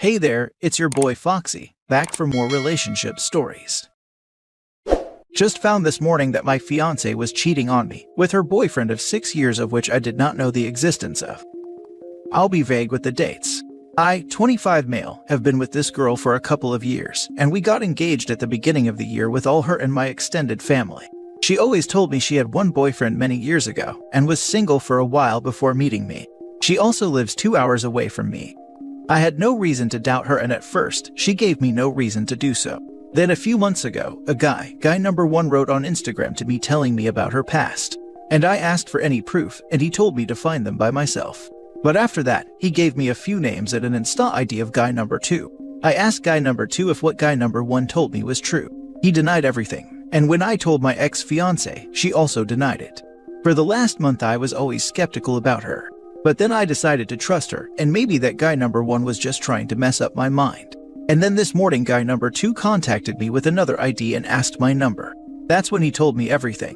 Hey there, it's your boy Foxy, back for more relationship stories. Just found this morning that my fiancé was cheating on me with her boyfriend of 6 years, of which I did not know the existence of. I'll be vague with the dates. I, 25 male, have been with this girl for a couple of years, and we got engaged at the beginning of the year with all her and my extended family. She always told me she had one boyfriend many years ago and was single for a while before meeting me. She also lives 2 hours away from me. I had no reason to doubt her, and at first, she gave me no reason to do so. Then a few months ago, a guy number one, wrote on Instagram to me telling me about her past. And I asked for any proof, and he told me to find them by myself. But after that, he gave me a few names and an Insta ID of guy number 2. I asked guy number 2 if what guy number 1 told me was true. He denied everything. And when I told my ex-fiancée, she also denied it. For the last month I was always skeptical about her. But then I decided to trust her, and maybe that guy number 1 was just trying to mess up my mind. And then this morning guy number 2 contacted me with another ID and asked my number. That's when he told me everything.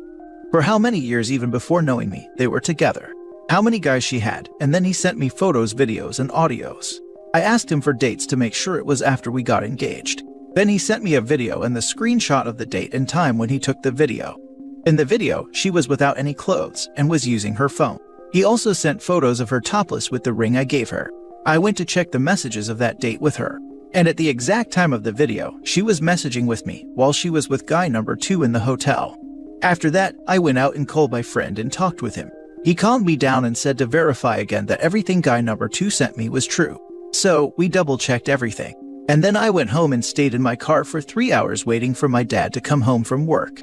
For how many years, even before knowing me, they were together. How many guys she had, and then he sent me photos, videos, and audios. I asked him for dates to make sure it was after we got engaged. Then he sent me a video and the screenshot of the date and time when he took the video. In the video, she was without any clothes and was using her phone. He also sent photos of her topless with the ring I gave her. I went to check the messages of that date with her. And at the exact time of the video, she was messaging with me while she was with guy number 2 in the hotel. After that, I went out and called my friend and talked with him. He calmed me down and said to verify again that everything guy number 2 sent me was true. So, we double-checked everything. And then I went home and stayed in my car for 3 hours waiting for my dad to come home from work.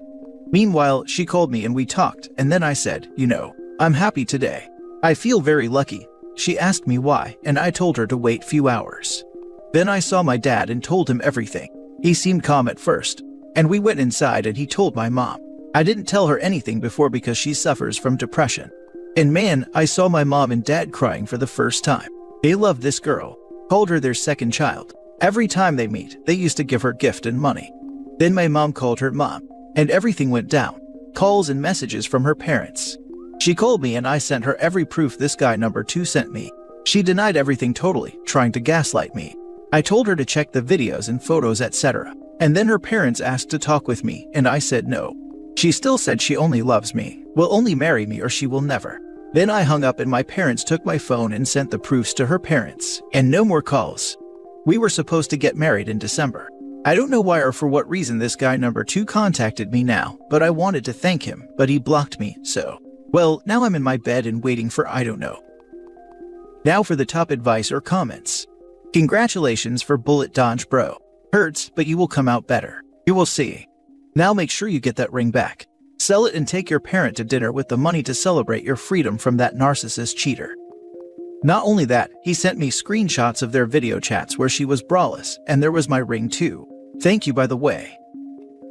Meanwhile, she called me and we talked, and then I said, I'm happy today. I feel very lucky. She asked me why, and I told her to wait few hours. Then I saw my dad and told him everything. He seemed calm at first, and we went inside and he told my mom. I didn't tell her anything before because she suffers from depression. And man, I saw my mom and dad crying for the first time. They loved this girl, called her their second child. Every time they meet, they used to give her gift and money. Then my mom called her mom, and everything went down. Calls and messages from her parents. She called me and I sent her every proof this guy number 2 sent me. She denied everything totally, trying to gaslight me. I told her to check the videos and photos, etc. And then her parents asked to talk with me, and I said no. She still said she only loves me, will only marry me or she will never. Then I hung up and my parents took my phone and sent the proofs to her parents, and no more calls. We were supposed to get married in December. I don't know why or for what reason this guy number 2 contacted me now, but I wanted to thank him, but he blocked me, so. Well, now I'm in my bed and waiting for I don't know. Now for the top advice or comments. Congratulations for bullet dodge, bro. Hurts, but you will come out better. You will see. Now make sure you get that ring back. Sell it and take your parent to dinner with the money to celebrate your freedom from that narcissist cheater. Not only that, he sent me screenshots of their video chats where she was braless, and there was my ring too. Thank you, by the way.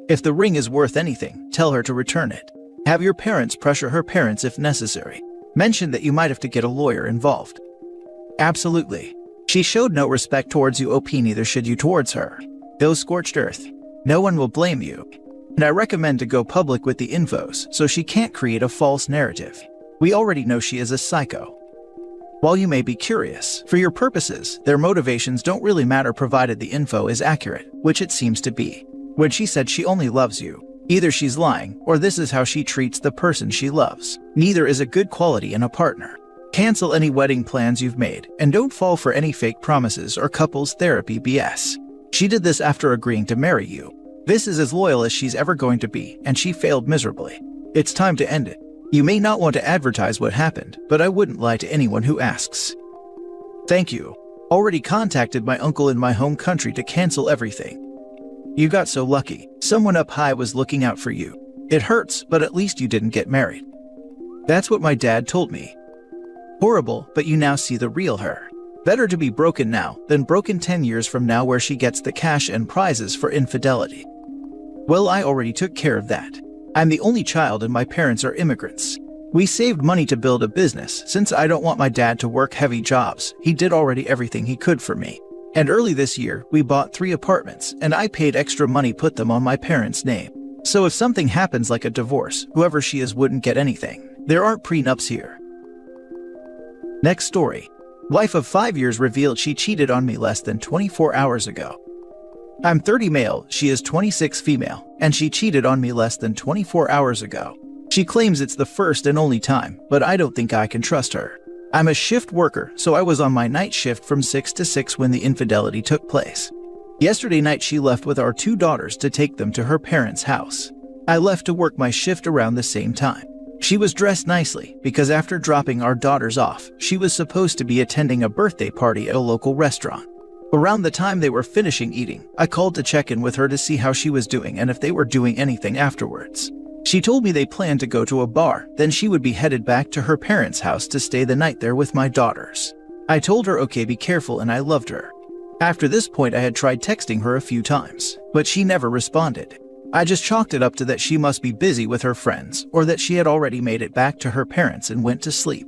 If the ring is worth anything, tell her to return it. Have your parents pressure her parents if necessary. Mention that you might have to get a lawyer involved. Absolutely. She showed no respect towards you, OP, neither should you towards her. Go scorched earth. No one will blame you. And I recommend to go public with the infos so she can't create a false narrative. We already know she is a psycho. While you may be curious, for your purposes, their motivations don't really matter provided the info is accurate, which it seems to be. When she said she only loves you, either she's lying or this is how she treats the person she loves. Neither is a good quality in a partner. Cancel any wedding plans you've made, and don't fall for any fake promises or couples therapy BS. She did this after agreeing to marry you. This is as loyal as she's ever going to be, and she failed miserably. It's time to end it. You may not want to advertise what happened, but I wouldn't lie to anyone who asks. Thank you. Already contacted my uncle in my home country to cancel everything. You got so lucky. Someone up high was looking out for you. It hurts, but at least you didn't get married. That's what my dad told me. Horrible, but you now see the real her. Better to be broken now than broken 10 years from now, where she gets the cash and prizes for infidelity. Well, I already took care of that. I'm the only child and my parents are immigrants. We saved money to build a business since I don't want my dad to work heavy jobs. He did already everything he could for me. And early this year, we bought 3 apartments and I paid extra money, put them on my parents' name. So if something happens like a divorce, whoever she is wouldn't get anything. There aren't prenups here. Next story. Wife of 5 years revealed she cheated on me less than 24 hours ago. I'm 30 male, she is 26 female, and she cheated on me less than 24 hours ago. She claims it's the first and only time, but I don't think I can trust her. I'm a shift worker, so I was on my night shift from 6 to 6 when the infidelity took place. Yesterday night she left with our 2 daughters to take them to her parents' house. I left to work my shift around the same time. She was dressed nicely because after dropping our daughters off, she was supposed to be attending a birthday party at a local restaurant. Around the time they were finishing eating, I called to check in with her to see how she was doing and if they were doing anything afterwards. She told me they planned to go to a bar, then she would be headed back to her parents' house to stay the night there with my daughters. I told her okay, be careful, and I loved her. After this point I had tried texting her a few times, but she never responded. I just chalked it up to that she must be busy with her friends or that she had already made it back to her parents and went to sleep.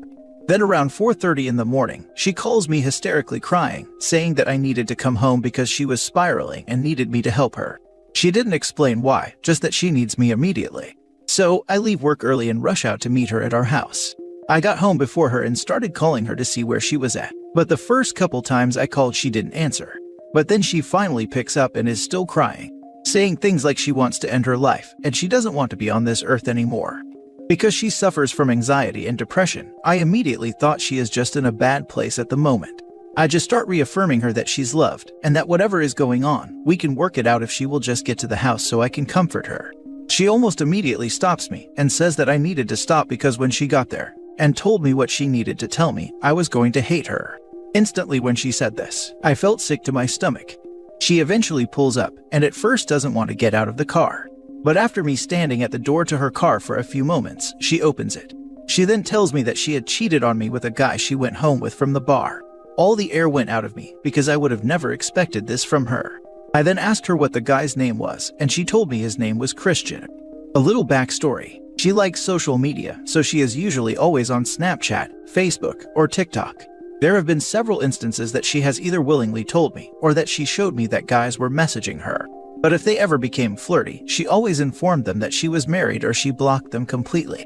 Then around 4:30 in the morning, she calls me hysterically crying, saying that I needed to come home because she was spiraling and needed me to help her. She didn't explain why, just that she needs me immediately. So I leave work early and rush out to meet her at our house. I got home before her and started calling her to see where she was at, but the first couple times I called she didn't answer. But then she finally picks up and is still crying, saying things like she wants to end her life and she doesn't want to be on this earth anymore. Because she suffers from anxiety and depression, I immediately thought she is just in a bad place at the moment. I just start reaffirming her that she's loved and that whatever is going on, we can work it out if she will just get to the house so I can comfort her. She almost immediately stops me and says that I needed to stop because when she got there and told me what she needed to tell me, I was going to hate her. Instantly when she said this, I felt sick to my stomach. She eventually pulls up and at first doesn't want to get out of the car. But after me standing at the door to her car for a few moments, she opens it. She then tells me that she had cheated on me with a guy she went home with from the bar. All the air went out of me because I would have never expected this from her. I then asked her what the guy's name was, and she told me his name was Christian. A little backstory. She likes social media, so she is usually always on Snapchat, Facebook, or TikTok. There have been several instances that she has either willingly told me or that she showed me that guys were messaging her. But if they ever became flirty, she always informed them that she was married or she blocked them completely.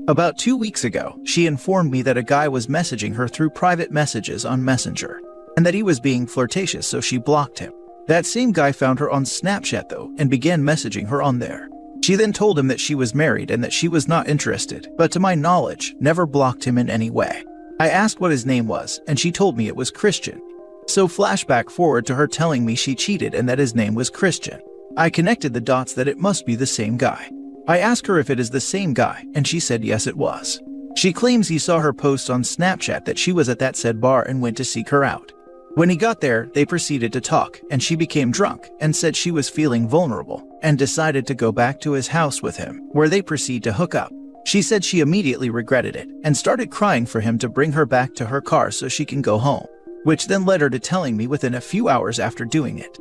About 2 weeks ago, she informed me that a guy was messaging her through private messages on Messenger, and that he was being flirtatious, so she blocked him. That same guy found her on Snapchat though and began messaging her on there. She then told him that she was married and that she was not interested, but to my knowledge, never blocked him in any way. I asked what his name was, and she told me it was Christian. So flashback forward to her telling me she cheated and that his name was Christian. I connected the dots that it must be the same guy. I asked her if it is the same guy, and she said yes it was. She claims he saw her post on Snapchat that she was at that said bar and went to seek her out. When he got there, they proceeded to talk, and she became drunk and said she was feeling vulnerable and decided to go back to his house with him, where they proceed to hook up. She said she immediately regretted it and started crying for him to bring her back to her car so she can go home, which then led her to telling me within a few hours after doing it.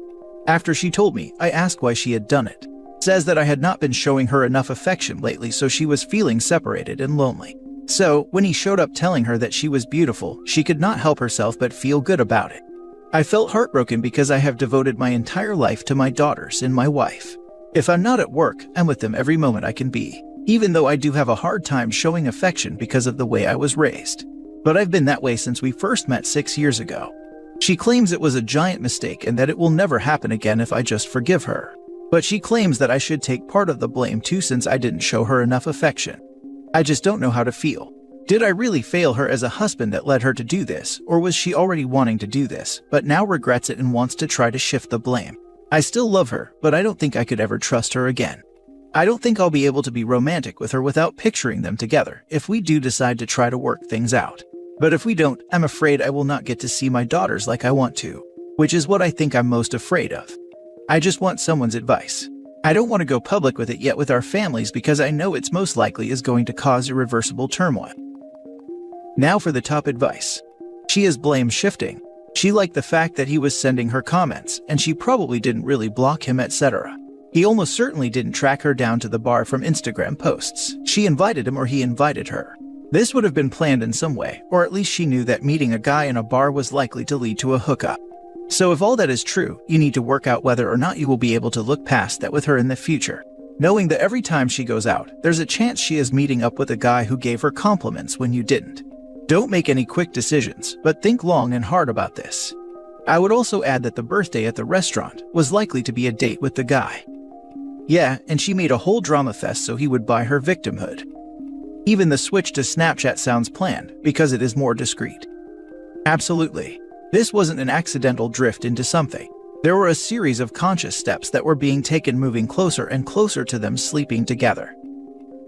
After she told me, I asked why she had done it. Says that I had not been showing her enough affection lately, so she was feeling separated and lonely. So, when he showed up telling her that she was beautiful, she could not help herself but feel good about it. I felt heartbroken because I have devoted my entire life to my daughters and my wife. If I'm not at work, I'm with them every moment I can be, even though I do have a hard time showing affection because of the way I was raised. But I've been that way since we first met 6 years ago. She claims it was a giant mistake and that it will never happen again if I just forgive her. But she claims that I should take part of the blame too since I didn't show her enough affection. I just don't know how to feel. Did I really fail her as a husband that led her to do this, or was she already wanting to do this, but now regrets it and wants to try to shift the blame? I still love her, but I don't think I could ever trust her again. I don't think I'll be able to be romantic with her without picturing them together if we do decide to try to work things out. But if we don't, I'm afraid I will not get to see my daughters like I want to, which is what I think I'm most afraid of. I just want someone's advice. I don't want to go public with it yet with our families because I know it's most likely is going to cause irreversible turmoil. Now for the top advice. She is blame shifting. She liked the fact that he was sending her comments, and she probably didn't really block him, etc. He almost certainly didn't track her down to the bar from Instagram posts. She invited him or he invited her. This would have been planned in some way, or at least she knew that meeting a guy in a bar was likely to lead to a hookup. So if all that is true, you need to work out whether or not you will be able to look past that with her in the future, knowing that every time she goes out, there's a chance she is meeting up with a guy who gave her compliments when you didn't. Don't make any quick decisions, but think long and hard about this. I would also add that the birthday at the restaurant was likely to be a date with the guy. Yeah, and she made a whole drama fest so he would buy her victimhood. Even the switch to Snapchat sounds planned, because it is more discreet. Absolutely. This wasn't an accidental drift into something. There were a series of conscious steps that were being taken, moving closer and closer to them sleeping together.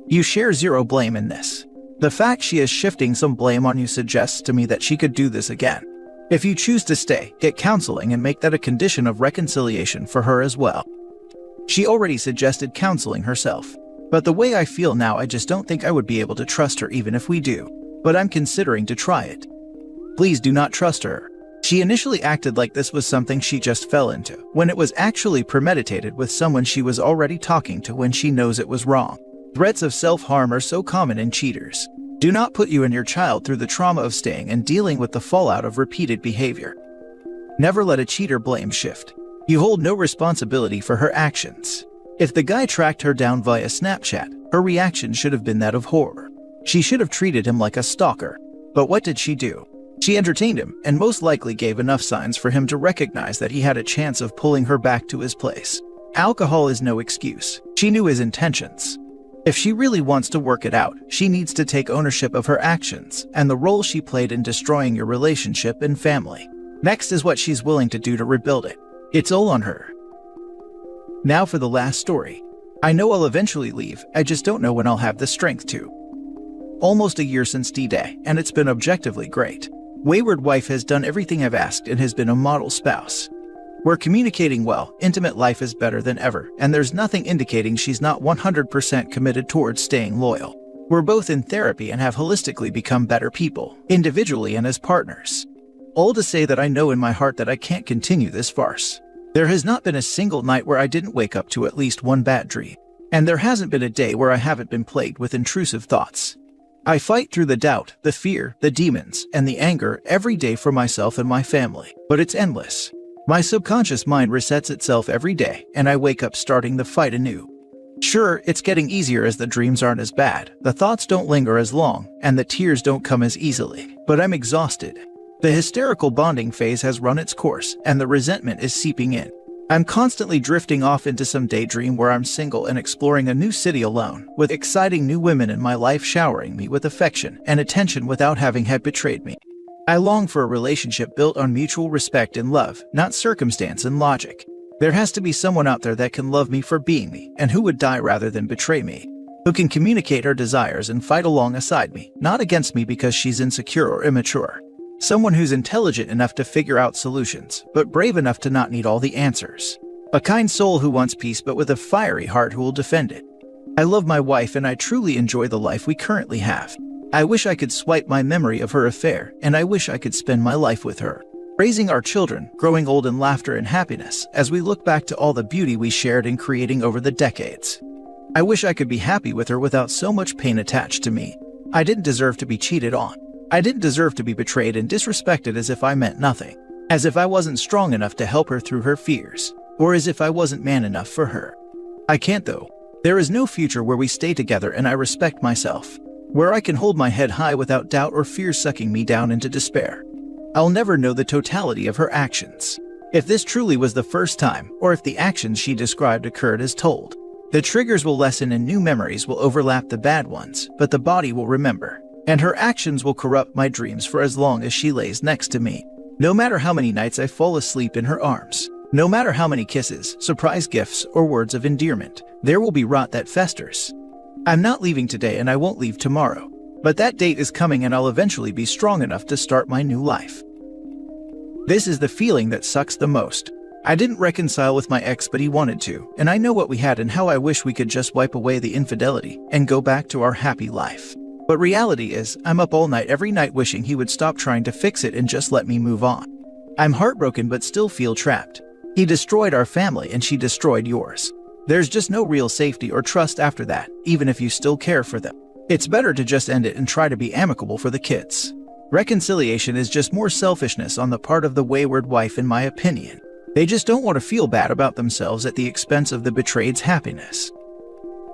You share zero blame in this. The fact she is shifting some blame on you suggests to me that she could do this again. If you choose to stay, get counseling and make that a condition of reconciliation for her as well. She already suggested counseling herself. But the way I feel now, I just don't think I would be able to trust her even if we do. But I'm considering to try it. Please do not trust her. She initially acted like this was something she just fell into, when it was actually premeditated with someone she was already talking to when she knows it was wrong. Threats of self-harm are so common in cheaters. Do not put you and your child through the trauma of staying and dealing with the fallout of repeated behavior. Never let a cheater blame shift. You hold no responsibility for her actions. If the guy tracked her down via Snapchat, her reaction should have been that of horror. She should have treated him like a stalker. But what did she do? She entertained him and most likely gave enough signs for him to recognize that he had a chance of pulling her back to his place. Alcohol is no excuse. She knew his intentions. If she really wants to work it out, she needs to take ownership of her actions and the role she played in destroying your relationship and family. Next is what she's willing to do to rebuild it. It's all on her. Now for the last story. I know I'll eventually leave, I just don't know when I'll have the strength to. Almost a year since D-Day, and it's been objectively great. Wayward wife has done everything I've asked and has been a model spouse. We're communicating well, intimate life is better than ever, and there's nothing indicating she's not 100% committed towards staying loyal. We're both in therapy and have holistically become better people, individually and as partners. All to say that I know in my heart that I can't continue this farce. There has not been a single night where I didn't wake up to at least one bad dream. And there hasn't been a day where I haven't been plagued with intrusive thoughts. I fight through the doubt, the fear, the demons, and the anger every day for myself and my family, but it's endless. My subconscious mind resets itself every day, and I wake up starting the fight anew. Sure, it's getting easier as the dreams aren't as bad, the thoughts don't linger as long, and the tears don't come as easily, but I'm exhausted. The hysterical bonding phase has run its course, and the resentment is seeping in. I'm constantly drifting off into some daydream where I'm single and exploring a new city alone, with exciting new women in my life showering me with affection and attention without having had betrayed me. I long for a relationship built on mutual respect and love, not circumstance and logic. There has to be someone out there that can love me for being me, and who would die rather than betray me. Who can communicate her desires and fight alongside me, not against me because she's insecure or immature. Someone who's intelligent enough to figure out solutions, but brave enough to not need all the answers. A kind soul who wants peace but with a fiery heart who will defend it. I love my wife and I truly enjoy the life we currently have. I wish I could swipe my memory of her affair, and I wish I could spend my life with her, raising our children, growing old in laughter and happiness as we look back to all the beauty we shared in creating over the decades. I wish I could be happy with her without so much pain attached to me. I didn't deserve to be cheated on. I didn't deserve to be betrayed and disrespected as if I meant nothing, as if I wasn't strong enough to help her through her fears, or as if I wasn't man enough for her. I can't though. There is no future where we stay together and I respect myself, where I can hold my head high without doubt or fear sucking me down into despair. I'll never know the totality of her actions. If this truly was the first time, or if the actions she described occurred as told, the triggers will lessen and new memories will overlap the bad ones, but the body will remember. And her actions will corrupt my dreams for as long as she lays next to me. No matter how many nights I fall asleep in her arms, no matter how many kisses, surprise gifts, or words of endearment, there will be rot that festers. I'm not leaving today and I won't leave tomorrow, but that date is coming and I'll eventually be strong enough to start my new life. This is the feeling that sucks the most. I didn't reconcile with my ex, but he wanted to, and I know what we had and how I wish we could just wipe away the infidelity and go back to our happy life. But reality is, I'm up all night every night wishing he would stop trying to fix it and just let me move on. I'm heartbroken but still feel trapped. He destroyed our family and she destroyed yours. There's just no real safety or trust after that, even if you still care for them. It's better to just end it and try to be amicable for the kids. Reconciliation is just more selfishness on the part of the wayward wife, in my opinion. They just don't want to feel bad about themselves at the expense of the betrayed's happiness.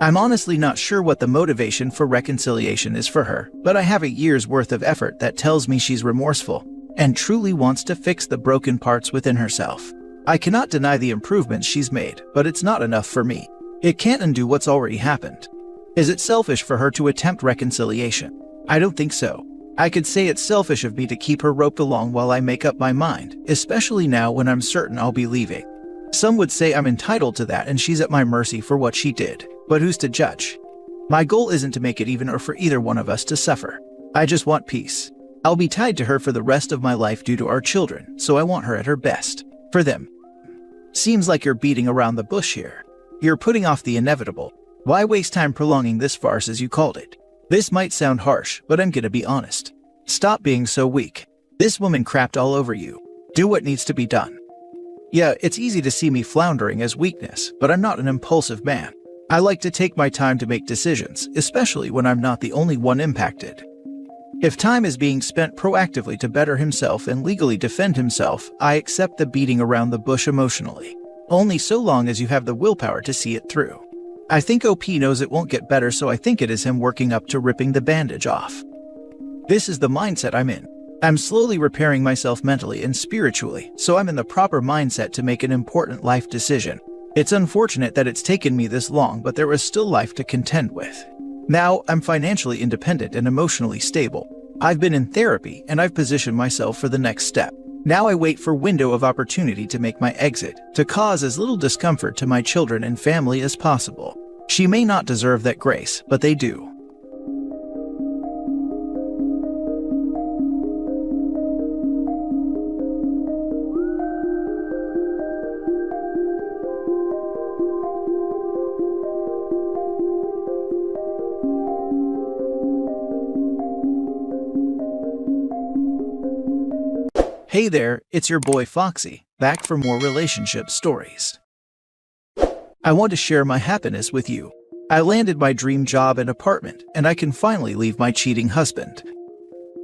I'm honestly not sure what the motivation for reconciliation is for her, but I have a year's worth of effort that tells me she's remorseful and truly wants to fix the broken parts within herself. I cannot deny the improvements she's made, but it's not enough for me. It can't undo what's already happened. Is it selfish for her to attempt reconciliation? I don't think so. I could say it's selfish of me to keep her roped along while I make up my mind, especially now when I'm certain I'll be leaving. Some would say I'm entitled to that and she's at my mercy for what she did, but who's to judge? My goal isn't to make it even or for either one of us to suffer. I just want peace. I'll be tied to her for the rest of my life due to our children, so I want her at her best. For them. Seems like you're beating around the bush here. You're putting off the inevitable. Why waste time prolonging this farce as you called it? This might sound harsh, but I'm gonna be honest. Stop being so weak. This woman crapped all over you. Do what needs to be done. Yeah, it's easy to see me floundering as weakness, but I'm not an impulsive man. I like to take my time to make decisions, especially when I'm not the only one impacted. If time is being spent proactively to better himself and legally defend himself, I accept the beating around the bush emotionally. Only so long as you have the willpower to see it through. I think OP knows it won't get better, so I think it is him working up to ripping the bandage off. This is the mindset I'm in. I'm slowly repairing myself mentally and spiritually, so I'm in the proper mindset to make an important life decision. It's unfortunate that it's taken me this long, but there is still life to contend with. Now, I'm financially independent and emotionally stable. I've been in therapy and I've positioned myself for the next step. Now I wait for window of opportunity to make my exit, to cause as little discomfort to my children and family as possible. She may not deserve that grace, but they do. Hey there, it's your boy Foxy, back for more relationship stories. I want to share my happiness with you. I landed my dream job and apartment, and I can finally leave my cheating husband.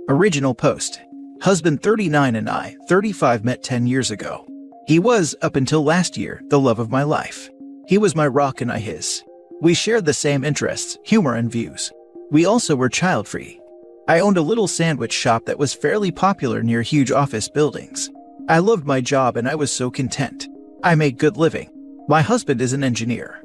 Original post. Husband 39 and I, 35, met 10 years ago. He was, up until last year, the love of my life. He was my rock and I his. We shared the same interests, humor and views. We also were child-free. I owned a little sandwich shop that was fairly popular near huge office buildings. I loved my job and I was so content. I made good living. My husband is an engineer.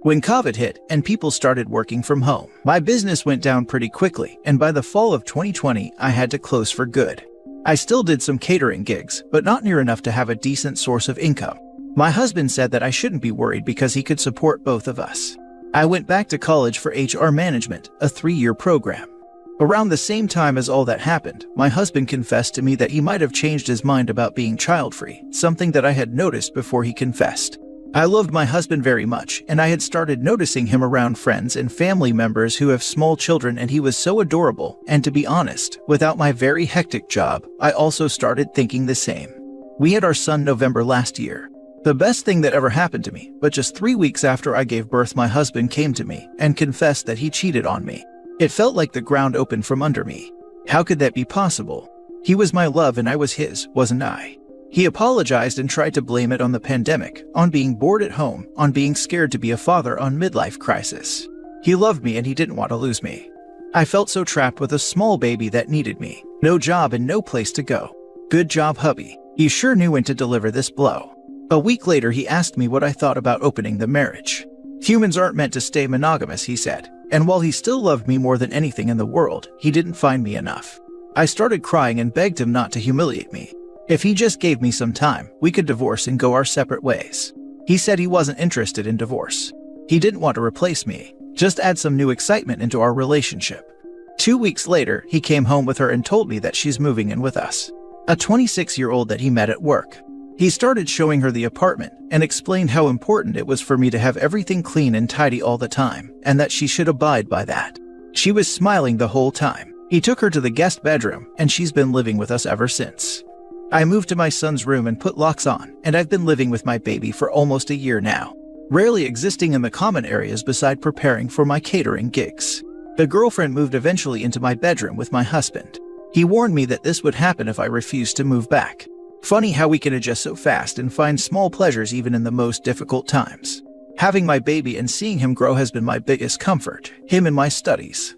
When COVID hit and people started working from home, my business went down pretty quickly, and by the fall of 2020, I had to close for good. I still did some catering gigs, but not near enough to have a decent source of income. My husband said that I shouldn't be worried because he could support both of us. I went back to college for HR management, a 3-year program. Around the same time as all that happened, my husband confessed to me that he might have changed his mind about being child-free, something that I had noticed before he confessed. I loved my husband very much, and I had started noticing him around friends and family members who have small children, and he was so adorable, and to be honest, without my very hectic job, I also started thinking the same. We had our son November last year. The best thing that ever happened to me, but just 3 weeks after I gave birth, my husband came to me and confessed that he cheated on me. It felt like the ground opened from under me. How could that be possible? He was my love and I was his, wasn't I? He apologized and tried to blame it on the pandemic, on being bored at home, on being scared to be a father, on midlife crisis. He loved me and he didn't want to lose me. I felt so trapped with a small baby that needed me. No job and no place to go. Good job, hubby. You sure knew when to deliver this blow. A week later, he asked me what I thought about opening the marriage. Humans aren't meant to stay monogamous, he said. And while he still loved me more than anything in the world, he didn't find me enough. I started crying and begged him not to humiliate me. If he just gave me some time, we could divorce and go our separate ways. He said he wasn't interested in divorce. He didn't want to replace me, just add some new excitement into our relationship. 2 weeks later, he came home with her and told me that she's moving in with us. A 26-year-old that he met at work. He started showing her the apartment and explained how important it was for me to have everything clean and tidy all the time, and that she should abide by that. She was smiling the whole time. He took her to the guest bedroom, and she's been living with us ever since. I moved to my son's room and put locks on, and I've been living with my baby for almost a year now, rarely existing in the common areas beside preparing for my catering gigs. The girlfriend moved eventually into my bedroom with my husband. He warned me that this would happen if I refused to move back. Funny how we can adjust so fast and find small pleasures even in the most difficult times. Having my baby and seeing him grow has been my biggest comfort, him and my studies.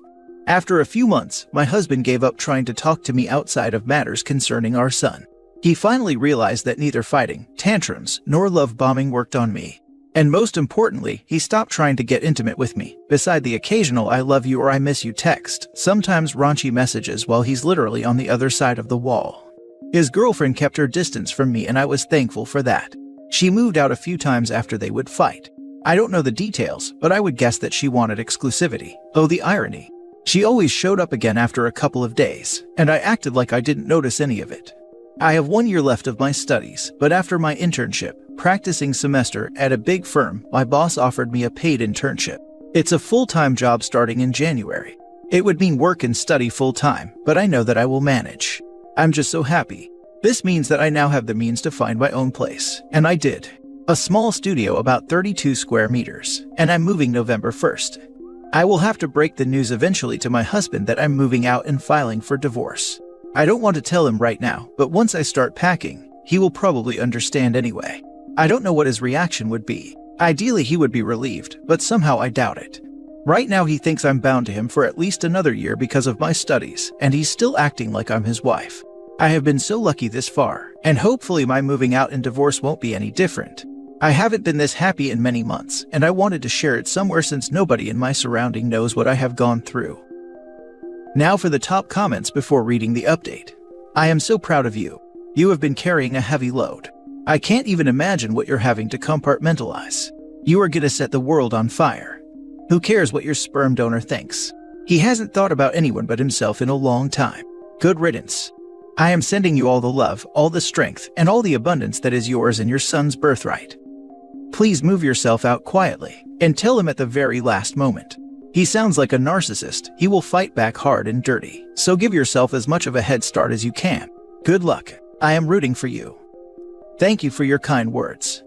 After a few months, my husband gave up trying to talk to me outside of matters concerning our son. He finally realized that neither fighting, tantrums, nor love bombing worked on me. And most importantly, he stopped trying to get intimate with me, beside the occasional I love you or I miss you text, sometimes raunchy messages while he's literally on the other side of the wall. His girlfriend kept her distance from me and I was thankful for that. She moved out a few times after they would fight. I don't know the details, but I would guess that she wanted exclusivity. Oh, the irony. She always showed up again after a couple of days, and I acted like I didn't notice any of it. I have 1 year left of my studies, but after my internship, practicing semester at a big firm, my boss offered me a paid internship. It's a full-time job starting in January. It would mean work and study full-time, but I know that I will manage. I'm just so happy. This means that I now have the means to find my own place, and I did. A small studio about 32 square meters, and I'm moving November 1st. I will have to break the news eventually to my husband that I'm moving out and filing for divorce. I don't want to tell him right now, but once I start packing, he will probably understand anyway. I don't know what his reaction would be. Ideally, he would be relieved, but somehow I doubt it. Right now, he thinks I'm bound to him for at least another year because of my studies, and he's still acting like I'm his wife. I have been so lucky this far, and hopefully my moving out and divorce won't be any different. I haven't been this happy in many months, and I wanted to share it somewhere since nobody in my surrounding knows what I have gone through. Now for the top comments before reading the update. I am so proud of you. You have been carrying a heavy load. I can't even imagine what you're having to compartmentalize. You are gonna set the world on fire. Who cares what your sperm donor thinks? He hasn't thought about anyone but himself in a long time. Good riddance. I am sending you all the love, all the strength, and all the abundance that is yours and your son's birthright. Please move yourself out quietly and tell him at the very last moment. He sounds like a narcissist. He will fight back hard and dirty, so give yourself as much of a head start as you can. Good luck. I am rooting for you. Thank you for your kind words.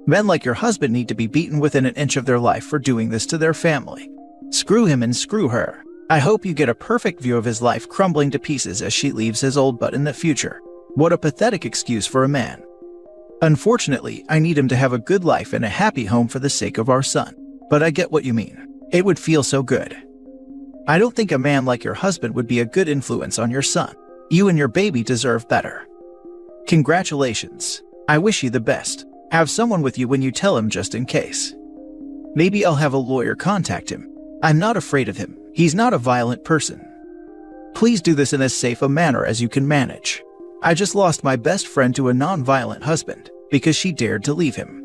Men like your husband need to be beaten within an inch of their life for doing this to their family. Screw him and screw her. I hope you get a perfect view of his life crumbling to pieces as she leaves his old butt in the future. What a pathetic excuse for a man. Unfortunately, I need him to have a good life and a happy home for the sake of our son. But I get what you mean. It would feel so good. I don't think a man like your husband would be a good influence on your son. You and your baby deserve better. Congratulations. I wish you the best. Have someone with you when you tell him just in case. Maybe I'll have a lawyer contact him. I'm not afraid of him. He's not a violent person. Please do this in as safe a manner as you can manage. I just lost my best friend to a non-violent husband because she dared to leave him.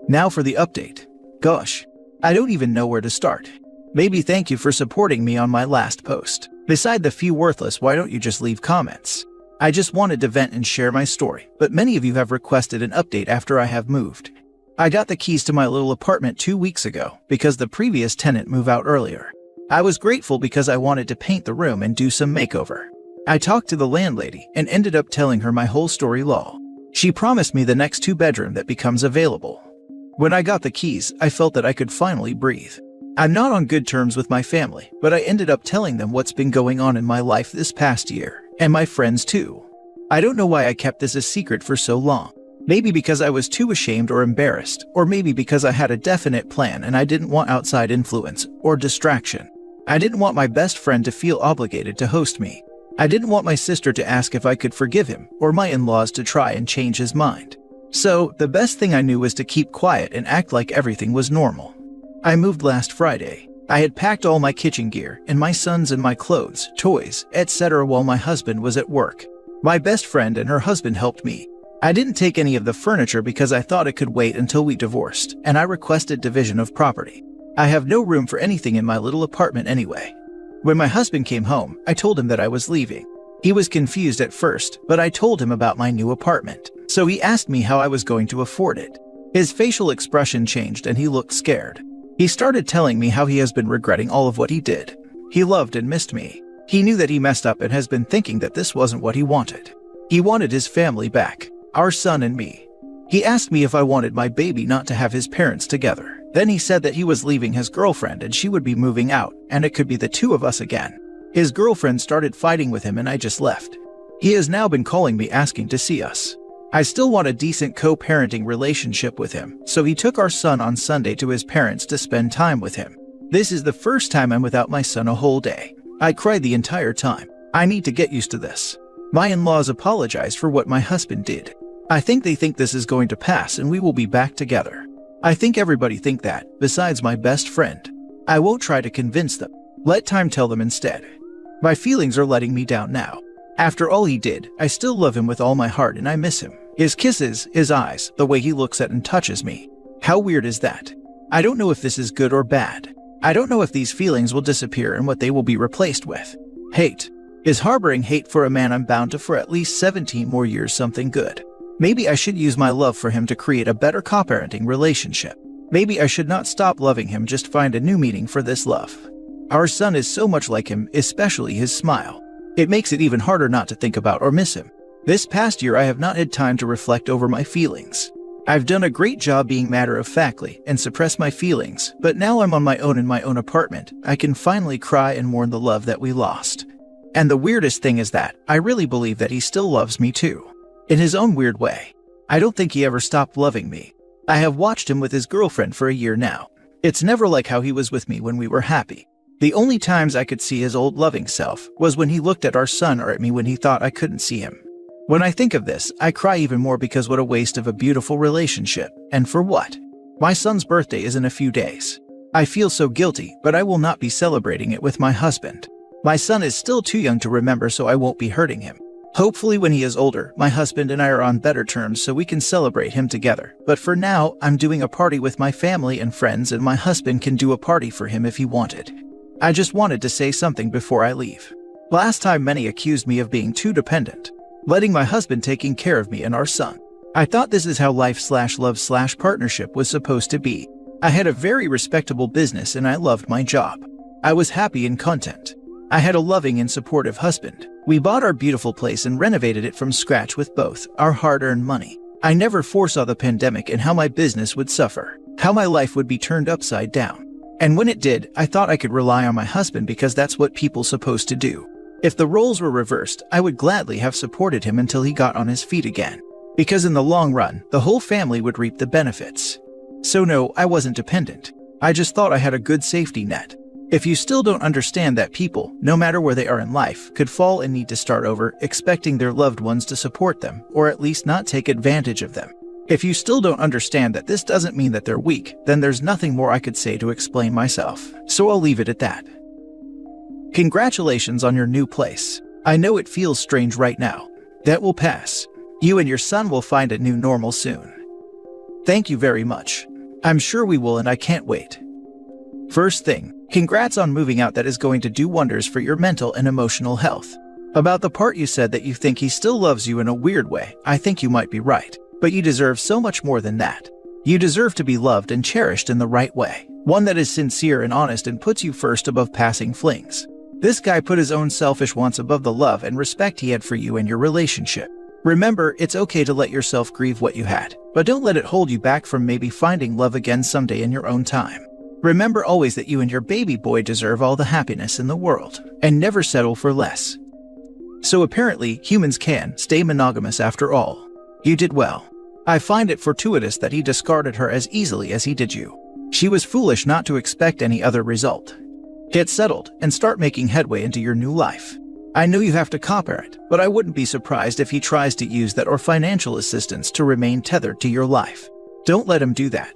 Now for the update. Gosh, I don't even know where to start. Maybe thank you for supporting me on my last post. Beside the few worthless, why don't you just leave comments? I just wanted to vent and share my story, but many of you have requested an update after I have moved. I got the keys to my little apartment 2 weeks ago because the previous tenant moved out earlier. I was grateful because I wanted to paint the room and do some makeover. I talked to the landlady and ended up telling her my whole story law. She promised me the next 2-bedroom that becomes available. When I got the keys, I felt that I could finally breathe. I'm not on good terms with my family, but I ended up telling them what's been going on in my life this past year, and my friends too. I don't know why I kept this a secret for so long. Maybe because I was too ashamed or embarrassed, or maybe because I had a definite plan and I didn't want outside influence or distraction. I didn't want my best friend to feel obligated to host me. I didn't want my sister to ask if I could forgive him, or my in-laws to try and change his mind. So, the best thing I knew was to keep quiet and act like everything was normal. I moved last Friday. I had packed all my kitchen gear, and my sons and my clothes, toys, etc. while my husband was at work. My best friend and her husband helped me. I didn't take any of the furniture because I thought it could wait until we divorced, and I requested division of property. I have no room for anything in my little apartment anyway. When my husband came home, I told him that I was leaving. He was confused at first, but I told him about my new apartment, so he asked me how I was going to afford it. His facial expression changed and he looked scared. He started telling me how he has been regretting all of what he did. He loved and missed me. He knew that he messed up and has been thinking that this wasn't what he wanted. He wanted his family back, our son and me. He asked me if I wanted my baby not to have his parents together. Then he said that he was leaving his girlfriend and she would be moving out, and it could be the two of us again. His girlfriend started fighting with him and I just left. He has now been calling me asking to see us. I still want a decent co-parenting relationship with him, so he took our son on Sunday to his parents to spend time with him. This is the first time I'm without my son a whole day. I cried the entire time. I need to get used to this. My in-laws apologized for what my husband did. I think they think this is going to pass and we will be back together. I think everybody think that, besides my best friend. I won't try to convince them. Let time tell them instead. My feelings are letting me down now. After all he did, I still love him with all my heart and I miss him. His kisses, his eyes, the way he looks at and touches me. How weird is that? I don't know if this is good or bad. I don't know if these feelings will disappear and what they will be replaced with. Hate. Is harboring hate for a man I'm bound to for at least 17 more years something good? Maybe I should use my love for him to create a better co-parenting relationship. Maybe I should not stop loving him, just find a new meaning for this love. Our son is so much like him, especially his smile. It makes it even harder not to think about or miss him. This past year I have not had time to reflect over my feelings. I've done a great job being matter-of-factly and suppress my feelings, but now I'm on my own in my own apartment. I can finally cry and mourn the love that we lost. And the weirdest thing is that I really believe that he still loves me too. In his own weird way. I don't think he ever stopped loving me. I have watched him with his girlfriend for a year now. It's never like how he was with me when we were happy. The only times I could see his old loving self was when he looked at our son or at me when he thought I couldn't see him. When I think of this, I cry even more because what a waste of a beautiful relationship. And for what? My son's birthday is in a few days. I feel so guilty, but I will not be celebrating it with my husband. My son is still too young to remember, so I won't be hurting him. Hopefully when he is older, my husband and I are on better terms so we can celebrate him together. But for now, I'm doing a party with my family and friends, and my husband can do a party for him if he wanted. I just wanted to say something before I leave. Last time many accused me of being too dependent, letting my husband taking care of me and our son. I thought this is how life/love/partnership was supposed to be. I had a very respectable business and I loved my job. I was happy and content. I had a loving and supportive husband. We bought our beautiful place and renovated it from scratch with both our hard-earned money. I never foresaw the pandemic and how my business would suffer, how my life would be turned upside down. And when it did, I thought I could rely on my husband because that's what people supposed to do. If the roles were reversed, I would gladly have supported him until he got on his feet again. Because in the long run, the whole family would reap the benefits. So no, I wasn't dependent. I just thought I had a good safety net. If you still don't understand that people, no matter where they are in life, could fall and need to start over, expecting their loved ones to support them, or at least not take advantage of them. If you still don't understand that this doesn't mean that they're weak, then there's nothing more I could say to explain myself. So I'll leave it at that. Congratulations on your new place. I know it feels strange right now. That will pass. You and your son will find a new normal soon. Thank you very much. I'm sure we will, and I can't wait. First thing, congrats on moving out. That is going to do wonders for your mental and emotional health. About the part you said that you think he still loves you in a weird way, I think you might be right. But you deserve so much more than that. You deserve to be loved and cherished in the right way. One that is sincere and honest and puts you first above passing flings. This guy put his own selfish wants above the love and respect he had for you and your relationship. Remember, it's okay to let yourself grieve what you had, but don't let it hold you back from maybe finding love again someday in your own time. Remember always that you and your baby boy deserve all the happiness in the world, and never settle for less. So apparently, humans can stay monogamous after all. You did well. I find it fortuitous that he discarded her as easily as he did you. She was foolish not to expect any other result. Get settled and start making headway into your new life. I know you have to co-parent, but I wouldn't be surprised if he tries to use that or financial assistance to remain tethered to your life. Don't let him do that.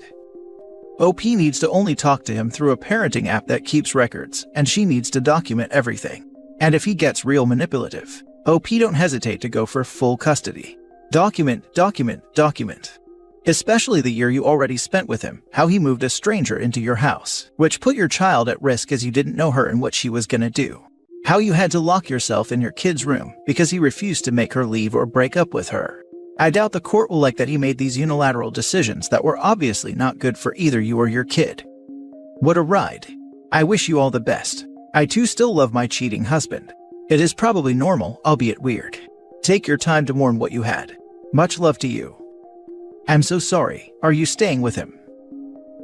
OP needs to only talk to him through a parenting app that keeps records, and she needs to document everything. And if he gets real manipulative, OP don't hesitate to go for full custody. Document. Especially the year you already spent with him, how he moved a stranger into your house, which put your child at risk as you didn't know her and what she was gonna do. How you had to lock yourself in your kid's room because he refused to make her leave or break up with her. I doubt the court will like that he made these unilateral decisions that were obviously not good for either you or your kid. What a ride. I wish you all the best. I too still love my cheating husband. It is probably normal, albeit weird. Take your time to mourn what you had. Much love to you. I'm so sorry. Are you staying with him?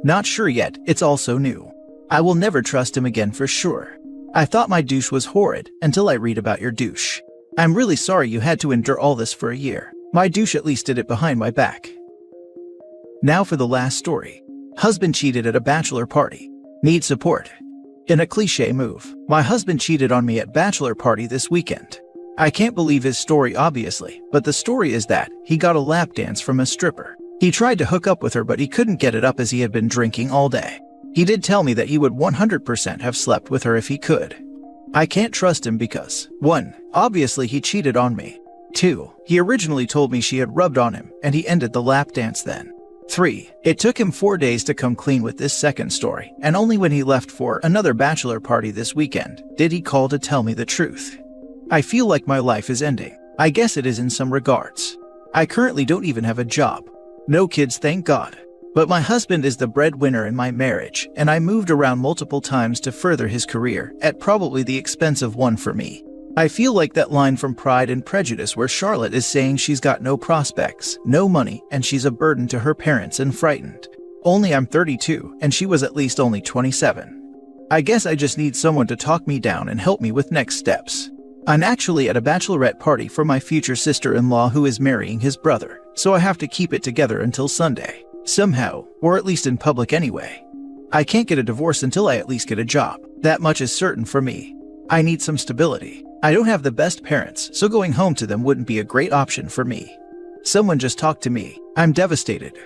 Not sure yet, it's all so new. I will never trust him again for sure. I thought my douche was horrid until I read about your douche. I'm really sorry you had to endure all this for a year. My douche at least did it behind my back. Now for the last story. Husband cheated at a bachelor party. Need support. In a cliché move, my husband cheated on me at bachelor party this weekend. I can't believe his story obviously, but the story is that he got a lap dance from a stripper. He tried to hook up with her but he couldn't get it up as he had been drinking all day. He did tell me that he would 100% have slept with her if he could. I can't trust him because 1. Obviously he cheated on me. 2. He originally told me she had rubbed on him and he ended the lap dance then. 3. It took him 4 days to come clean with this second story, and only when he left for another bachelor party this weekend did he call to tell me the truth. I feel like my life is ending. I guess it is in some regards. I currently don't even have a job. No kids, thank God. But my husband is the breadwinner in my marriage, and I moved around multiple times to further his career, at probably the expense of one for me. I feel like that line from Pride and Prejudice where Charlotte is saying she's got no prospects, no money, and she's a burden to her parents and frightened. Only I'm 32, and she was at least only 27. I guess I just need someone to talk me down and help me with next steps. I'm actually at a bachelorette party for my future sister-in-law who is marrying his brother, so I have to keep it together until Sunday. Somehow, or at least in public anyway. I can't get a divorce until I at least get a job. That much is certain for me. I need some stability. I don't have the best parents, so going home to them wouldn't be a great option for me. Someone just talk to me. I'm devastated.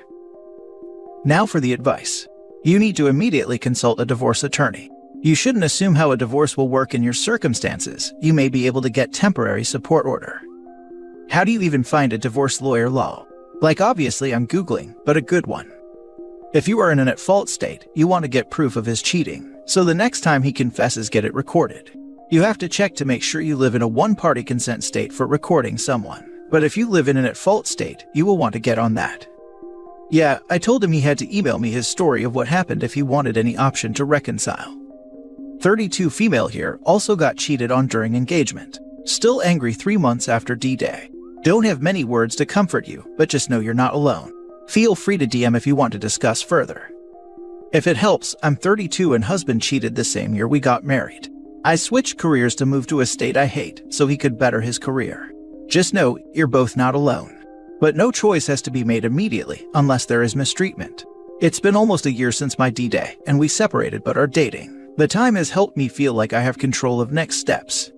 Now for the advice. You need to immediately consult a divorce attorney. You shouldn't assume how a divorce will work in your circumstances. You may be able to get temporary support order. How do you even find a divorce lawyer law? Like obviously I'm Googling, but a good one. If you are in an at-fault state, you want to get proof of his cheating, so the next time he confesses get it recorded. You have to check to make sure you live in a one-party consent state for recording someone, but if you live in an at-fault state, you will want to get on that. Yeah, I told him he had to email me his story of what happened if he wanted any option to reconcile. 32 female here also got cheated on during engagement. Still angry 3 months after D-Day. Don't have many words to comfort you, but just know you're not alone. Feel free to DM if you want to discuss further. If it helps, I'm 32 and husband cheated the same year we got married. I switched careers to move to a state I hate so he could better his career. Just know, you're both not alone. But no choice has to be made immediately unless there is mistreatment. It's been almost a year since my D-Day and we separated but are dating. The time has helped me feel like I have control of next steps.